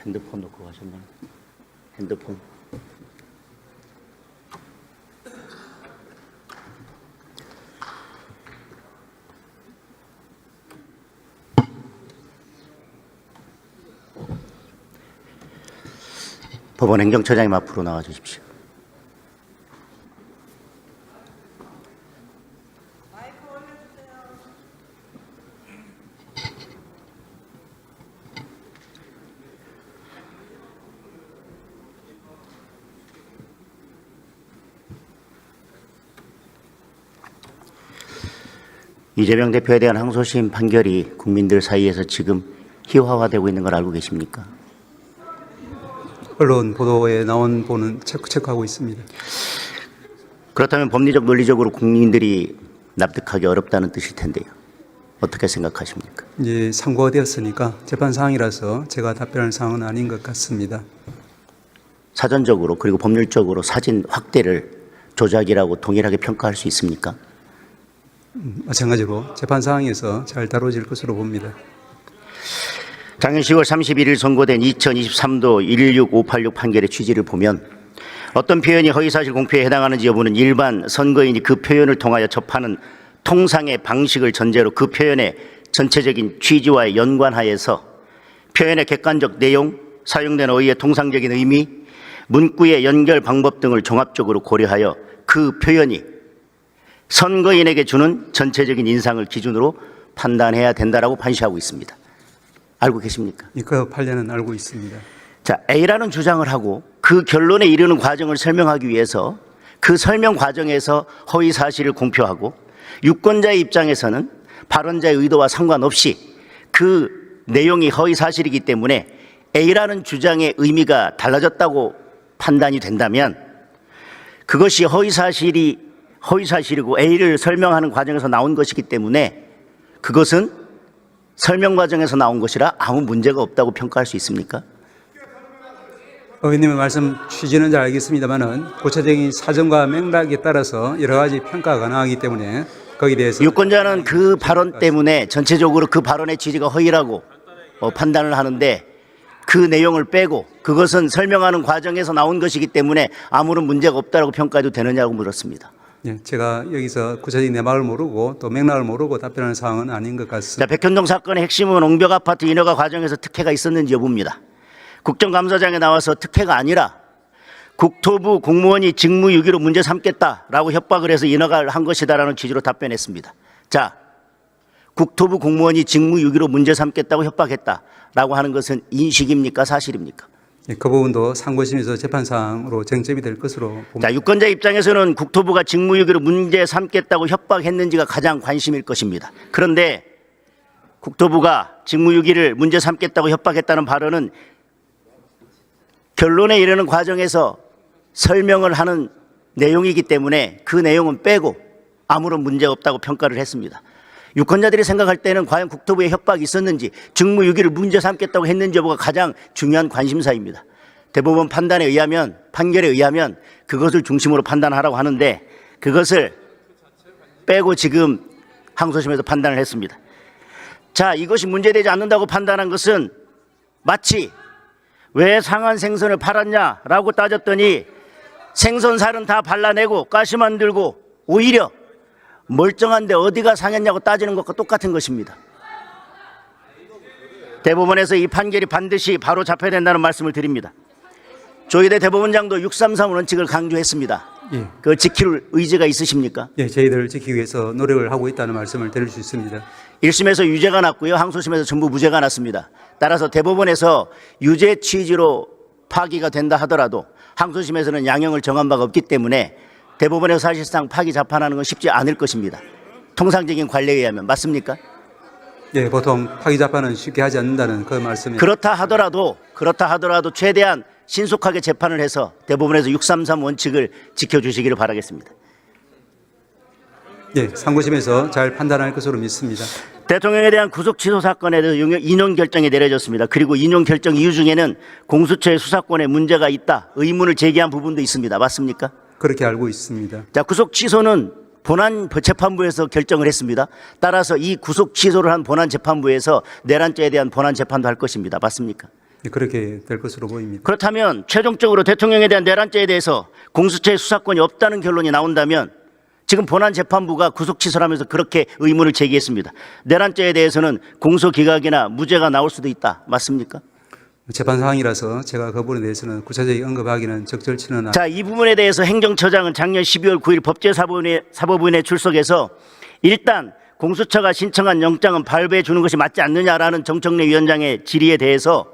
핸드폰 놓고 가셨나요? 핸드폰. 법원 행정처장님 앞으로 나와 주십시오. 이재명 대표에 대한 항소심 판결이 국민들 사이에서 지금 희화화되고 있는 걸 알고 계십니까? 언론 보도에 나온 보는 체크하고 있습니다. 그렇다면 법리적 논리적으로 국민들이 납득하기 어렵다는 뜻일 텐데요. 어떻게 생각하십니까? 이제 상고가 되었으니까 재판 사항이라서 제가 답변할 사항은 아닌 것 같습니다. 사전적으로 그리고 법률적으로 사진 확대를 조작이라고 동일하게 평가할 수 있습니까? 마찬가지로 재판 사항에서 잘 다뤄질 것으로 봅니다. 작년 10월 31일 선고된 2023도 16586 판결의 취지를 보면 어떤 표현이 허위사실 공표에 해당하는지 여부는 일반 선거인이 그 표현을 통하여 접하는 통상의 방식을 전제로 그 표현의 전체적인 취지와의 연관하에서 표현의 객관적 내용, 사용된 어휘의 통상적인 의미, 문구의 연결 방법 등을 종합적으로 고려하여 그 표현이 선거인에게 주는 전체적인 인상을 기준으로 판단해야 된다라고 판시하고 있습니다. 알고 계십니까? 그 판례는 알고 있습니다. 자, A라는 주장을 하고 그 결론에 이르는 과정을 설명하기 위해서 그 설명 과정에서 허위 사실을 공표하고 유권자의 입장에서는 발언자의 의도와 상관없이 그 내용이 허위 사실이기 때문에 A라는 주장의 의미가 달라졌다고 판단이 된다면 그것이 허위 사실이고 A를 설명하는 과정에서 나온 것이기 때문에 그것은 설명 과정에서 나온 것이라 아무 문제가 없다고 평가할 수 있습니까? 의원님의 말씀 취지는 잘 알겠습니다만은 구체적인 사정과 맥락에 따라서 여러 가지 평가가 가능하기 때문에 거기에 대해서 유권자는 그 발언 때문에 전체적으로 그 발언의 취지가 허위라고 판단을 하는데 그 내용을 빼고 그것은 설명하는 과정에서 나온 것이기 때문에 아무런 문제가 없다고 평가해도 되느냐고 물었습니다. 예, 제가 여기서 구체적인 내막을 모르고 또 맥락을 모르고 답변하는 사항은 아닌 것 같습니다. 자, 백현동 사건의 핵심은 옹벽 아파트 인허가 과정에서 특혜가 있었는지 여부입니다. 국정감사장에 나와서 특혜가 아니라 국토부 공무원이 직무유기로 문제 삼겠다라고 협박을 해서 인허가를 한 것이다라는 취지로 답변했습니다. 자, 국토부 공무원이 직무유기로 문제 삼겠다고 협박했다라고 하는 것은 인식입니까? 사실입니까? 예, 그 부분도 상고심에서 재판사항으로 쟁점이 될 것으로 봅니다. 자, 유권자 입장에서는 국토부가 직무유기로 문제 삼겠다고 협박했는지가 가장 관심일 것입니다. 그런데 국토부가 직무유기를 문제 삼겠다고 협박했다는 발언은 결론에 이르는 과정에서 설명을 하는 내용이기 때문에 그 내용은 빼고 아무런 문제가 없다고 평가를 했습니다. 유권자들이 생각할 때는 과연 국토부에 협박이 있었는지 직무유기를 문제 삼겠다고 했는지 여부가 가장 중요한 관심사입니다. 대법원 판단에 의하면 판결에 의하면 그것을 중심으로 판단하라고 하는데 그것을 빼고 지금 항소심에서 판단을 했습니다. 자, 이것이 문제되지 않는다고 판단한 것은 마치 왜 상한 생선을 팔았냐라고 따졌더니 생선살은 다 발라내고 가시만 들고 오히려 멀쩡한데 어디가 상했냐고 따지는 것과 똑같은 것입니다. 대법원에서 이 판결이 반드시 바로 잡혀야 된다는 말씀을 드립니다. 조희대 대법원장도 633 원칙을 강조했습니다. 예. 그걸 지킬 의지가 있으십니까? 예, 저희들을 지키기 위해서 노력을 하고 있다는 말씀을 드릴 수 있습니다. 1심에서 유죄가 났고요. 항소심에서 전부 무죄가 났습니다. 따라서 대법원에서 유죄 취지로 파기가 된다 하더라도 항소심에서는 양형을 정한 바가 없기 때문에 대법원에서 사실상 파기 재판하는 건 쉽지 않을 것입니다. 통상적인 관례에 의하면. 맞습니까? 예, 보통 파기 재판은 쉽게 하지 않는다는 그 말씀입니다. 그렇다 하더라도 최대한 신속하게 재판을 해서 대법원에서 633 원칙을 지켜주시기를 바라겠습니다. 예, 상고심에서 잘 판단할 것으로 믿습니다. 대통령에 대한 구속 취소 사건에 대해서 인용 결정이 내려졌습니다. 그리고 인용 결정 이유 중에는 공수처의 수사권에 문제가 있다, 의문을 제기한 부분도 있습니다. 맞습니까? 그렇게 알고 있습니다. 자, 구속 취소는 본안 재판부에서 결정을 했습니다. 따라서 이 구속 취소를 한 본안 재판부에서 내란죄에 대한 본안 재판도 할 것입니다. 맞습니까? 그렇게 될 것으로 보입니다. 그렇다면 최종적으로 대통령에 대한 내란죄에 대해서 공수처의 수사권이 없다는 결론이 나온다면 지금 본안재판부가 구속 취소를 하면서 그렇게 의문을 제기했습니다. 내란죄에 대해서는 공소기각이나 무죄가 나올 수도 있다. 맞습니까? 재판 사항이라서 제가 그 부분에 대해서는 구체적인 언급하기는 적절치는 자, 이 부분에 대해서 행정처장은 작년 12월 9일 법제사법위원회 출석해서 일단 공수처가 신청한 영장은 발부해 주는 것이 맞지 않느냐라는 정청래 위원장의 질의에 대해서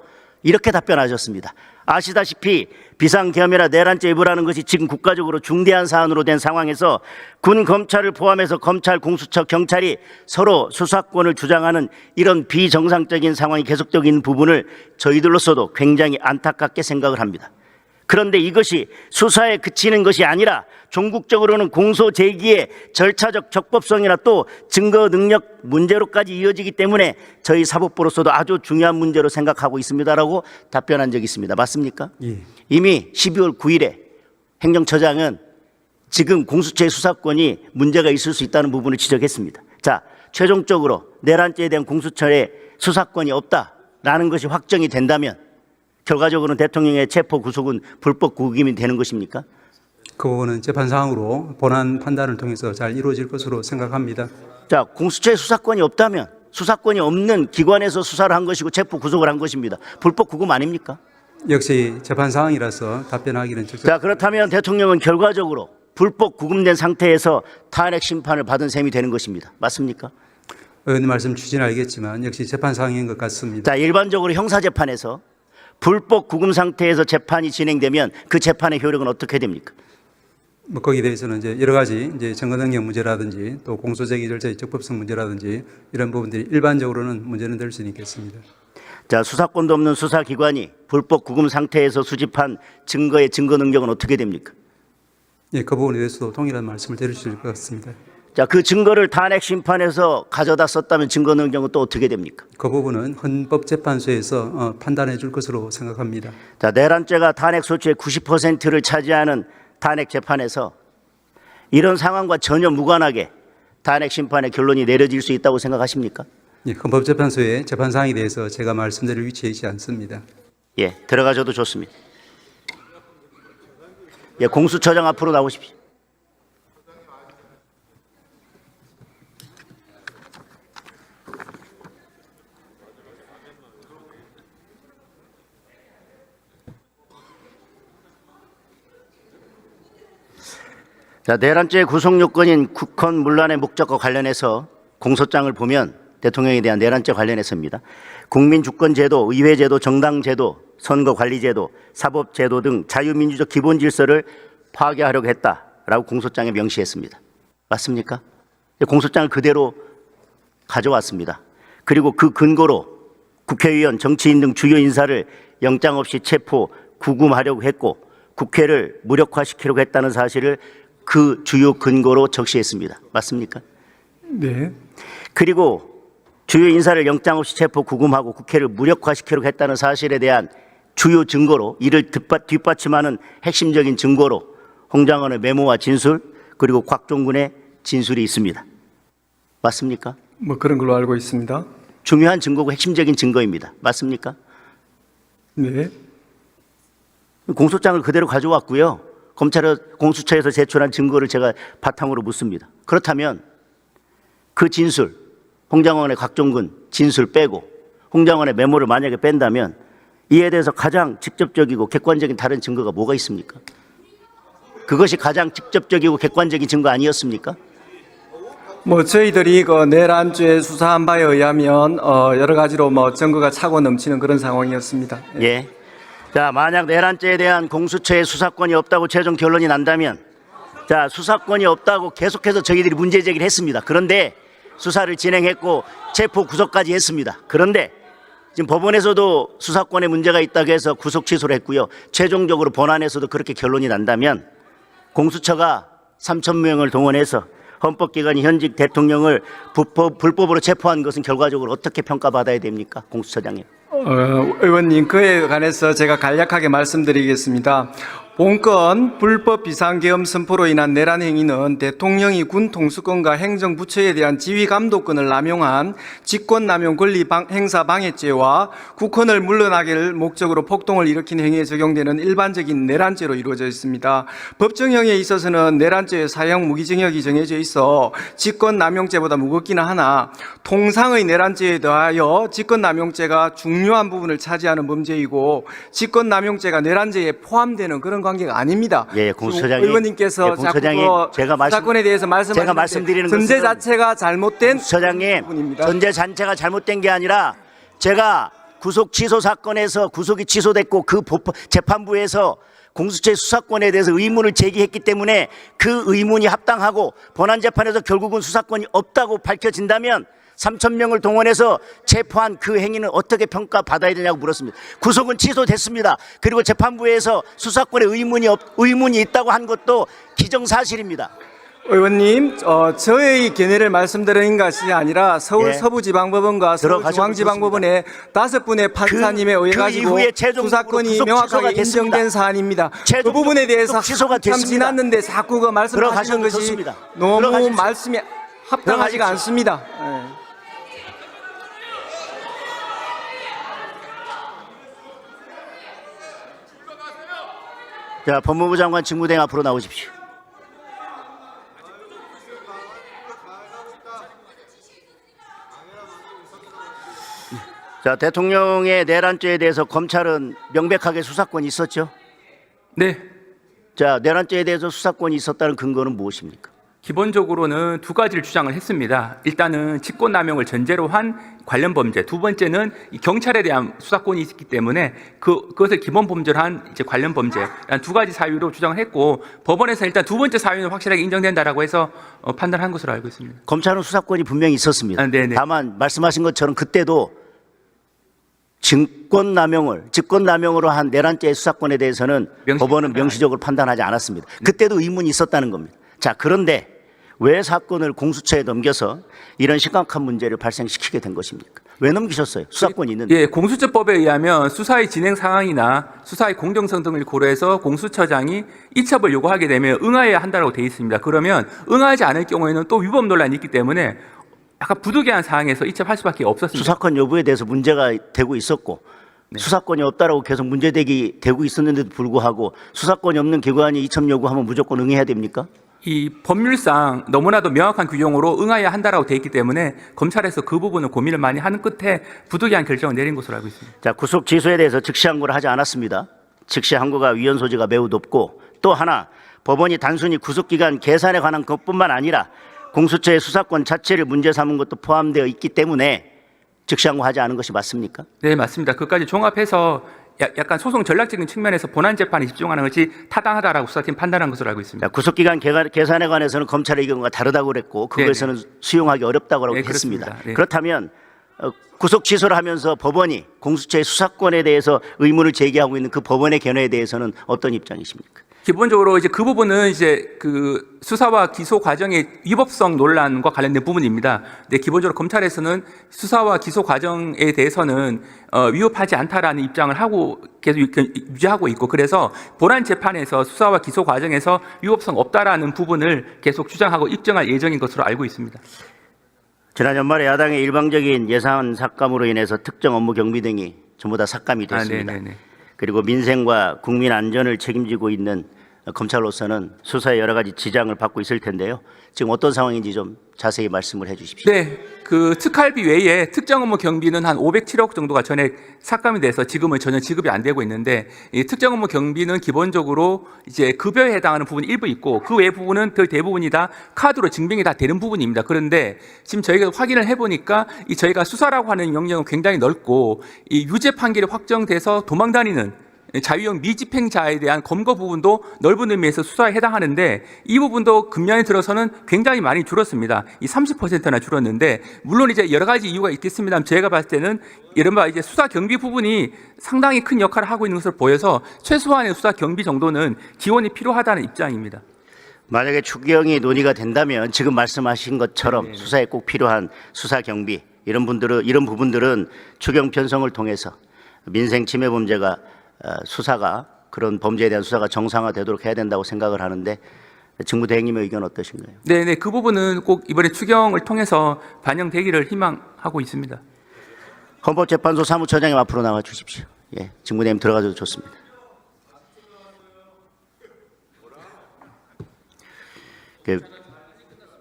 이렇게 답변하셨습니다. 아시다시피 비상계엄이나 내란죄 위반하는 것이 지금 국가적으로 중대한 사안으로 된 상황에서 군 검찰을 포함해서 검찰, 공수처, 경찰이 서로 수사권을 주장하는 이런 비정상적인 상황이 계속적인 부분을 저희들로서도 굉장히 안타깝게 생각을 합니다. 그런데 이것이 수사에 그치는 것이 아니라 종국적으로는 공소 제기의 절차적 적법성이나 또 증거 능력 문제로까지 이어지기 때문에 저희 사법부로서도 아주 중요한 문제로 생각하고 있습니다라고 답변한 적이 있습니다. 맞습니까? 예. 이미 12월 9일에 행정처장은 지금 공수처의 수사권이 문제가 있을 수 있다는 부분을 지적했습니다. 자, 최종적으로 내란죄에 대한 공수처의 수사권이 없다라는 것이 확정이 된다면 결과적으로는 대통령의 체포 구속은 불법 구금이 되는 것입니까? 그 부분은 재판 사항으로 본안 판단을 통해서 잘 이루어질 것으로 생각합니다. 자, 공수처의 수사권이 없다면 수사권이 없는 기관에서 수사를 한 것이고 체포 구속을 한 것입니다. 불법 구금 아닙니까? 역시 재판 사항이라서 답변하기는 적절. 자, 그렇다면 대통령은 결과적으로 불법 구금된 상태에서 탄핵 심판을 받은 셈이 되는 것입니다. 맞습니까? 의원님 말씀 취지는 알겠지만 역시 재판 사항인 것 같습니다. 자, 일반적으로 형사재판에서 불법 구금 상태에서 재판이 진행되면 그 재판의 효력은 어떻게 됩니까? 뭐 거기에 대해서는 이제 여러 가지 이제 증거 능력 문제라든지 또 공소제기 절차의 적법성 문제라든지 이런 부분들이 일반적으로는 문제는 될 수는 있겠습니다. 자, 수사권도 없는 수사기관이 불법 구금 상태에서 수집한 증거의 증거 능력은 어떻게 됩니까? 예, 그 부분에 대해서도 동일한 말씀을 드릴 수 있을 것 같습니다. 자, 그 증거를 탄핵 심판에서 가져다 썼다면 증거 능력은 또 어떻게 됩니까? 그 부분은 헌법재판소에서 판단해 줄 것으로 생각합니다. 자, 내란죄가 탄핵 소추의 90%를 차지하는 탄핵 재판에서 이런 상황과 전혀 무관하게 탄핵 심판의 결론이 내려질 수 있다고 생각하십니까? 예, 헌법재판소의 재판 사항에 대해서 제가 말씀드릴 위치에 있지 않습니다. 예, 들어가셔도 좋습니다. 예, 공수처장 앞으로 나오십시오. 자, 내란죄 구속 요건인 국헌 문란의 목적과 관련해서 공소장을 보면 대통령에 대한 내란죄 관련해서입니다. 국민주권제도, 의회제도, 정당제도, 선거관리제도, 사법제도 등 자유민주적 기본 질서를 파괴하려고 했다라고 공소장에 명시했습니다. 맞습니까? 공소장을 그대로 가져왔습니다. 그리고 그 근거로 국회의원, 정치인 등 주요 인사를 영장 없이 체포, 구금하려고 했고 국회를 무력화시키려고 했다는 사실을 그 주요 근거로 적시했습니다. 맞습니까? 네. 그리고 주요 인사를 영장 없이 체포, 구금하고 국회를 무력화시키려고 했다는 사실에 대한 주요 증거로 이를 뒷받침하는 핵심적인 증거로 홍장원의 메모와 진술 그리고 곽종근의 진술이 있습니다. 맞습니까? 뭐 그런 걸로 알고 있습니다. 중요한 증거고 핵심적인 증거입니다. 맞습니까? 네. 공소장을 그대로 가져왔고요. 공수처에서 제출한 증거를 제가 바탕으로 묻습니다. 그렇다면 그 진술, 홍장원의 곽종근 진술 빼고 홍장원의 메모를 만약에 뺀다면 이에 대해서 가장 직접적이고 객관적인 다른 증거가 뭐가 있습니까? 그것이 가장 직접적이고 객관적인 증거 아니었습니까? 뭐 저희들이 그 내란죄 수사한 바에 의하면 여러 가지로 뭐 증거가 차고 넘치는 그런 상황이었습니다. 예. 자, 만약 내란죄에 대한 공수처의 수사권이 없다고 최종 결론이 난다면, 자, 수사권이 없다고 계속해서 저희들이 문제 제기를 했습니다. 그런데 수사를 진행했고 체포 구속까지 했습니다. 그런데 지금 법원에서도 수사권에 문제가 있다고 해서 구속 취소를 했고요. 최종적으로 본안에서도 그렇게 결론이 난다면 공수처가 3,000명을 동원해서 헌법기관이 현직 대통령을 불법으로 체포한 것은 결과적으로 어떻게 평가받아야 됩니까? 공수처장님. 의원님, 그에 관해서 제가 간략하게 말씀드리겠습니다. 본건 불법 비상계엄 선포로 인한 내란 행위는 대통령이 군 통수권과 행정부처에 대한 지휘 감독권을 남용한 직권남용 권리 행사 방해죄와 국헌을 물러나게 할 목적으로 폭동을 일으킨 행위에 적용되는 일반적인 내란죄로 이루어져 있습니다. 법정형에 있어서는 내란죄의 사형 무기징역이 정해져 있어 직권남용죄보다 무겁기는 하나 통상의 내란죄에 더하여 직권남용죄가 중요한 부분을 차지하는 범죄이고 직권남용죄가 내란죄에 포함되는 그런 관계가 아닙니다. 예, 공수처장님. 의원님께서 예, 공수처장님, 자꾸 사건에 대해서 제가 말씀드리는 전제 것은 자체가 잘못된 소장님, 부분입니다. 전제 자체가 잘못된 게 아니라 제가 구속 취소 사건에서 구속이 취소됐고 그 재판부에서 공수처의 수사권에 대해서 의문을 제기했기 때문에 그 의문이 합당하고 본안재판에서 결국은 수사권이 없다고 밝혀진다면 3,000명을 동원해서 체포한 그 행위는 어떻게 평가받아야 되냐고 물었습니다. 구속은 취소됐습니다. 그리고 재판부에서 수사권에 의문이 있다고 한 것도 기정사실입니다. 의원님, 저의 견해를 말씀드린 것이 아니라 서울 예. 서부지방법원과 서울중앙지방법원의 5분의 판사님에 의해 가지고 이후에 최종적으로 수사권이 구속 명확하게 취소가 됐습니다. 인정된 사안입니다. 그 최종적으로 부분에 대해서 구속 취소가 한참 됐습니다. 지났는데 자꾸 그 말씀하시는 들어가셔도 것이 좋습니다. 너무 들어가십시오. 말씀이 합당하지가 들어가십시오. 않습니다. 예. 자, 법무부 장관 직무대행 앞으로 나오십시오. 자, 대통령의 내란죄에 대해서 검찰은 명백하게 수사권이 있었죠? 네, 자, 내란죄에 대해서 수사권이 있었다는 근거는 무엇입니까? 기본적으로는 두 가지를 주장을 했습니다. 일단은 직권남용을 전제로 한 관련 범죄, 두 번째는 이 경찰에 대한 수사권이 있기 때문에 그것을 기본 범죄로 한 이제 관련 범죄, 두 가지 사유로 주장을 했고 법원에서 일단 두 번째 사유는 확실하게 인정된다라고 해서 판단한 것으로 알고 있습니다. 검찰은 수사권이 분명히 있었습니다. 네네. 다만 말씀하신 것처럼 그때도 직권남용으로 한 내란죄의 수사권에 대해서는 법원은 명시적으로 판단하지 않았습니다. 그때도 의문이 있었다는 겁니다. 자, 그런데 왜 사건을 공수처에 넘겨서 이런 심각한 문제를 발생시키게 된 것입니까? 왜 넘기셨어요? 수사권이 있는데. 예, 공수처법에 의하면 수사의 진행 상황이나 수사의 공정성 등을 고려해서 공수처장이 이첩을 요구하게 되면 응하여야 한다고 되어 있습니다. 그러면 응하지 않을 경우에는 또 위법 논란이 있기 때문에 약간 부득이한 상황에서 이첩할 수밖에 없었습니다. 수사권 여부에 대해서 문제가 되고 있었고 수사권이 없다라고 계속 문제되고 있었는데도 불구하고 수사권이 없는 기관이 이첩 요구하면 무조건 응해야 됩니까? 이 법률상 너무나도 명확한 규정으로 응하여야 한다라고 되어 있기 때문에 검찰에서 그 부분을 고민을 많이 하는 끝에 부득이한 결정을 내린 것으로 알고 있습니다. 자, 구속 취소에 대해서 즉시 항고를 하지 않았습니다. 즉시 항고가 위헌 소지가 매우 높고 또 하나 법원이 단순히 구속기간 계산에 관한 것뿐만 아니라 공수처의 수사권 자체를 문제 삼은 것도 포함되어 있기 때문에 즉시 항고하지 않은 것이 맞습니까? 네, 맞습니다. 그까지 종합해서 약간 소송 전략적인 측면에서 본안 재판에 집중하는 것이 타당하다라고 수사팀 판단한 것으로 알고 있습니다. 자, 구속기간 계산에 관해서는 검찰의 의견과 다르다고 그랬고 그것에서는 수용하기 어렵다고 네, 했습니다. 그렇습니다. 네. 그렇다면 구속 취소를 하면서 법원이 공수처의 수사권에 대해서 의문을 제기하고 있는 그 법원의 견해에 대해서는 어떤 입장이십니까? 기본적으로 이제 그 부분은 이제 그 수사와 기소 과정의 위법성 논란과 관련된 부분입니다. 근데 기본적으로 검찰에서는 수사와 기소 과정에 대해서는 위법하지 않다라는 입장을 하고 계속 유지하고 있고 그래서 본안 재판에서 수사와 기소 과정에서 위법성 없다라는 부분을 계속 주장하고 입증할 예정인 것으로 알고 있습니다. 지난 연말에 야당의 일방적인 예산 삭감으로 인해서 특정 업무 경비 등이 전부 다 삭감이 됐습니다. 네네네. 그리고 민생과 국민 안전을 책임지고 있는 검찰로서는 수사에 여러 가지 지장을 받고 있을 텐데요. 지금 어떤 상황인지 좀 자세히 말씀을 해 주십시오. 네, 그 특할비 외에 특정 업무 경비는 한 507억 정도가 전액 삭감이 돼서 지금은 전혀 지급이 안 되고 있는데 이 특정 업무 경비는 기본적으로 이제 급여에 해당하는 부분이 일부 있고 그 외 부분은 거의 대부분이 다 카드로 증빙이 다 되는 부분입니다. 그런데 지금 저희가 확인을 해보니까 이 저희가 수사라고 하는 영역은 굉장히 넓고 이 유죄 판결이 확정돼서 도망다니는 자유형 미집행자에 대한 검거 부분도 넓은 의미에서 수사에 해당하는데 이 부분도 금년에 들어서는 굉장히 많이 줄었습니다. 이 30%나 줄었는데 물론 이제 여러 가지 이유가 있겠습니다만 제가 봤을 때는 이른바 이제 수사 경비 부분이 상당히 큰 역할을 하고 있는 것으로 보여서 최소한의 수사 경비 정도는 지원이 필요하다는 입장입니다. 만약에 추경이 논의가 된다면 지금 말씀하신 것처럼 수사에 꼭 필요한 수사 경비 이런 부분들은 추경 편성을 통해서 민생 침해 범죄가 수사가 그런 범죄에 대한 수사가 정상화되도록 해야 된다고 생각을 하는데 직무대행님의 의견 어떠신가요? 네, 그 부분은 꼭 이번에 추경을 통해서 반영되기를 희망하고 있습니다. 헌법재판소 사무처장님 앞으로 나와 주십시오. 예, 직무대행님 들어가셔도 좋습니다.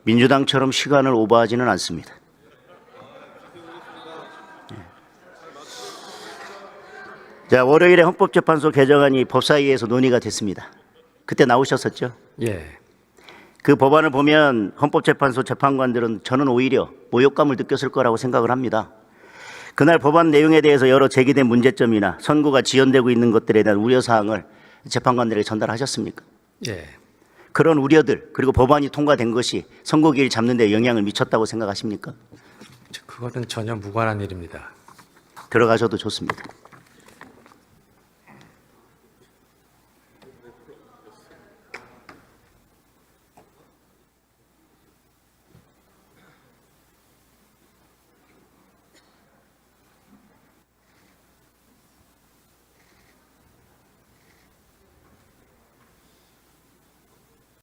민주당처럼 시간을 오버하지는 않습니다. 자, 월요일에 헌법재판소 개정안이 법사위에서 논의가 됐습니다. 그때 나오셨었죠? 예. 그 법안을 보면 헌법재판소 재판관들은 저는 오히려 모욕감을 느꼈을 거라고 생각을 합니다. 그날 법안 내용에 대해서 여러 제기된 문제점이나 선고가 지연되고 있는 것들에 대한 우려사항을 재판관들에게 전달하셨습니까? 예. 그런 우려들 그리고 법안이 통과된 것이 선고기일 잡는 데 영향을 미쳤다고 생각하십니까? 그거는 전혀 무관한 일입니다. 들어가셔도 좋습니다.